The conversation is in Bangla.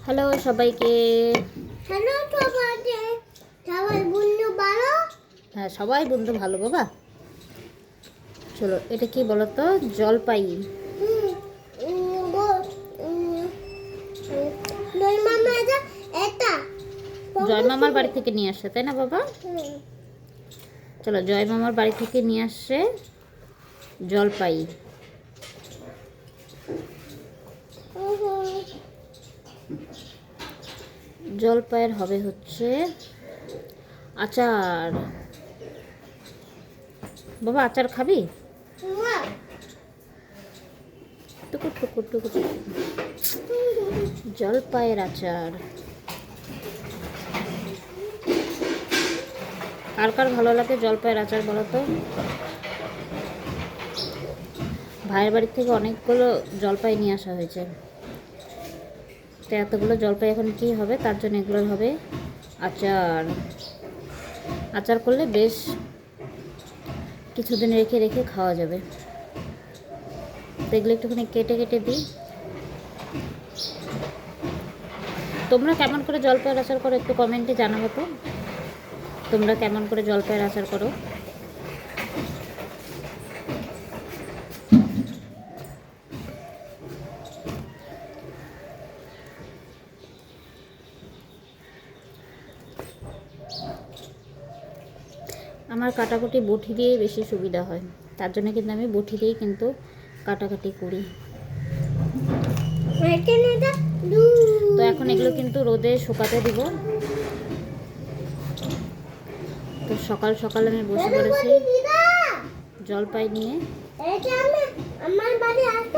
হ্যালো সবাইকে। হ্যালো সবাইকে। সবাই বন্ধু ভালো? হ্যাঁ, সবাই বন্ধু ভালো বাবা। চলো, এটা কি বলো তো? জলপাই। নই মামা এটা জয় মামার বাড়ি থেকে নিয়ে আসছে, তাই না বাবা? চলো, জয় মামার বাড়ি থেকে নিয়ে আসছে জলপাই। জলপাইয়ের হবে হচ্ছে আচার। বাবা, আচার খাবি? টুকুর টুকুর টুকুর টুকুর। জলপাইয়ের আচার কার কার ভালো লাগে? জলপাইয়ের আচার বলো তো। ভাইয়ের বাড়ির থেকে অনেকগুলো জলপাই নিয়ে আসা হয়েছে, তো এতগুলো জলপাই এখন কি হবে? তার জন্য এগুলোর হবে আচার। আচার করলে বেশ কিছুদিন রেখে রেখে খাওয়া যাবে। তো এগুলো একটুখানি কেটে কেটে দিই। তোমরা কেমন করে জলপাইয়ের আচার করো একটু কমেন্টে জানাবো তো। তোমরা কেমন করে জলপাইয়ের আচার করো? আমার কাটাকুটি বটি দিয়ে বেশি সুবিধা হয়, তার জন্য কিন্তু আমি বটি দিয়েই কিন্তু কাটাকাটি করি। তো এখন এগুলো কিন্তু রোদে শুকাতে দিব। তো সকাল সকাল আমি বসে পড়েছি জলপাই নিয়ে। আমার বাড়ি আসতে